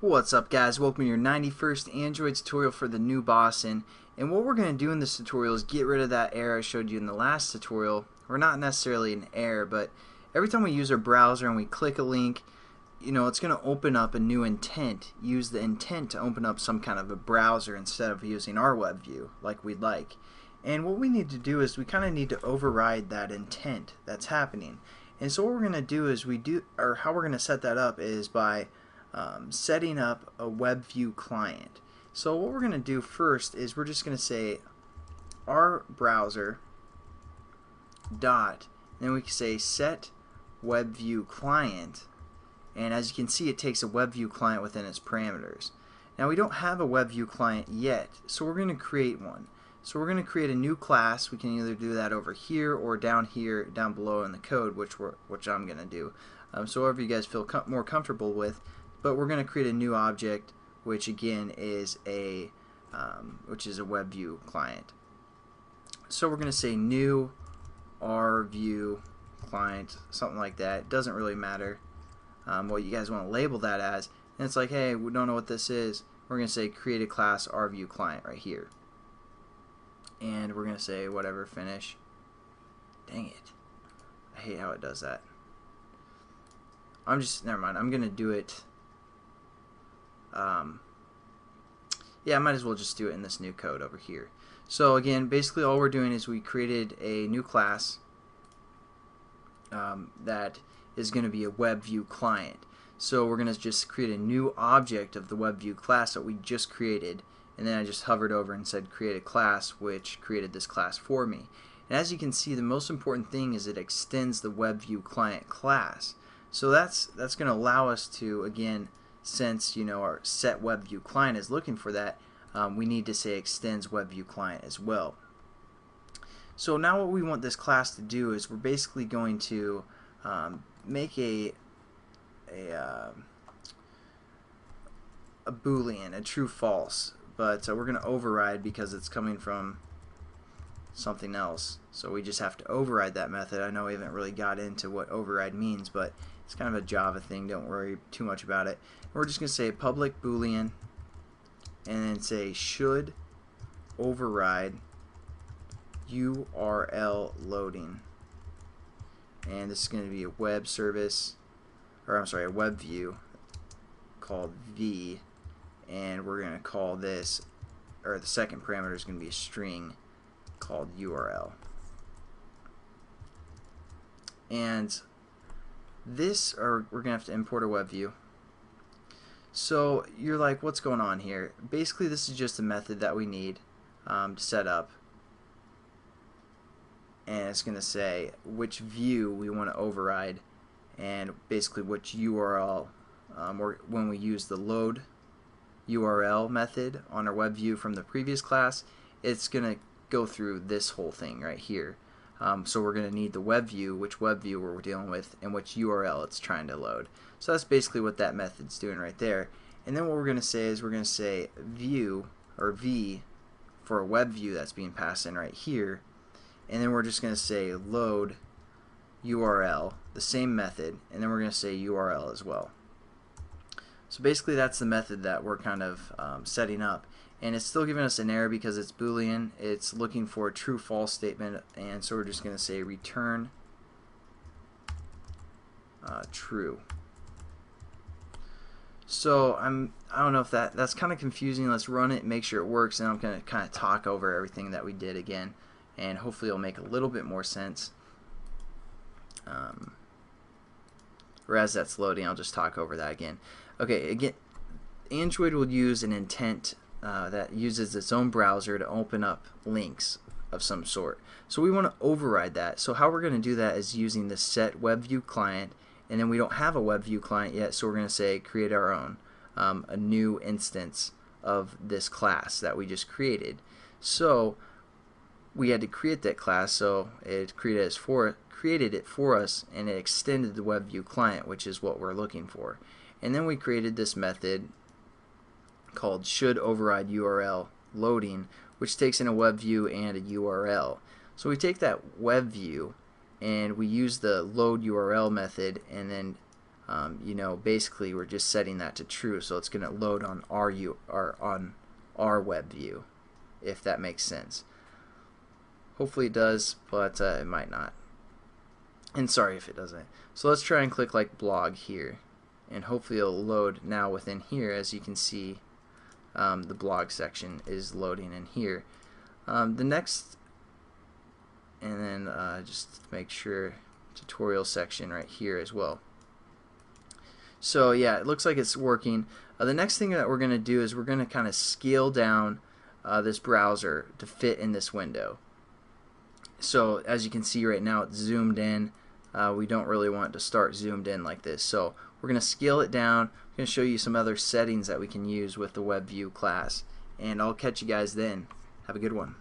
What's up, guys? Welcome to your 91st Android tutorial for the new Boston. And what we're going to do in this tutorial is get rid of that error I showed you in the last tutorial. Or not necessarily an error, but every time we use our browser and we click a link, it's going to open up a new intent. Use the intent to open up some kind of a browser instead of using our web view like we'd like. And what we need to do is we kind of need to override that intent that's happening. And so what we're going to do is how we're going to set that up is by setting up a WebView client. So what we're going to do first is we're just going to say our browser dot, and then we can say set WebView client, and as you can see it takes a WebView client within its parameters. Now we don't have a WebView client yet, so we're going to create one. So we're going to create a new class. We can either do that over here or down here, down below in the code, which I'm going to do. So whatever you guys feel more comfortable with. But we're going to create a new object, which again is a WebView client. So we're going to say new RView client, something like that. It doesn't really matter what you guys want to label that as. And it's like, hey, we don't know what this is. We're going to say create a class RView client right here. And we're going to say whatever, finish. Dang it. I hate how it does that. Never mind. I'm going to do it. Yeah, I might as well just do it in this new code over here. So again, basically all we're doing is we created a new class that is going to be a WebView client. So we're going to just create a new object of the WebView class that we just created, and then I just hovered over and said create a class, which created this class for me. And as you can see, the most important thing is it extends the WebView client class. So that's going to allow us to, again, since our set WebView client is looking for that, we need to say extends WebView client as well. So now what we want this class to do is we're basically going to make a Boolean, a true false, but we're going to override because it's coming from something else. So we just have to override that method. I know we haven't really got into what override means, but it's kind of a Java thing. Don't worry too much about it. We're just going to say public Boolean and then say should override URL loading. And this is going to be a web service, or I'm sorry, a web view called v, and we're going to call this, or the second parameter is going to be a string called URL. And we're going to have to import a web view. So you're like, what's going on here? Basically this is just a method that we need to set up, and it's going to say which view we want to override and basically which URL, or when we use the load URL method on our web view from the previous class, it's going to go through this whole thing right here. So we're going to need the web view, which web view we're dealing with, and which URL it's trying to load. So that's basically what that method's doing right there. And then what we're going to say is we're going to say view, or v, for a web view that's being passed in right here. And then we're just going to say load URL, the same method, and then we're going to say URL as well. So basically that's the method that we're kind of setting up. And it's still giving us an error because it's Boolean. It's looking for a true false statement, and so we're just going to say return true. So I don't know if that's kind of confusing. Let's run it and make sure it works, and I'm going to kind of talk over everything that we did again, and hopefully it'll make a little bit more sense. Or as that's loading, I'll just talk over that again. Okay, again, Android will use an intent that uses its own browser to open up links of some sort. So we want to override that. So how we're going to do that is using the set WebView client, and then we don't have a WebView client yet, so we're going to say create our own, a new instance of this class that we just created. So we had to create that class, so it created it for us, and it extended the WebView client, which is what we're looking for. And then we created this method called should override URL loading, which takes in a web view and a URL. So we take that web view and we use the load URL method, and then you know, basically we're just setting that to true, so it's going to load on our web view, if that makes sense. Hopefully it does, but it might not. And sorry if it doesn't. So let's try and click like blog here, and hopefully it'll load now within here. As you can see, the blog section is loading in here. The next, and then just make sure tutorial section right here as well. So yeah, it looks like it's working. The next thing that we're going to do is we're going to kind of scale down this browser to fit in this window. So as you can see right now, it's zoomed in. We don't really want it to start zoomed in like this. So we're going to scale it down. I'm going to show you some other settings that we can use with the WebView class. And I'll catch you guys then. Have a good one.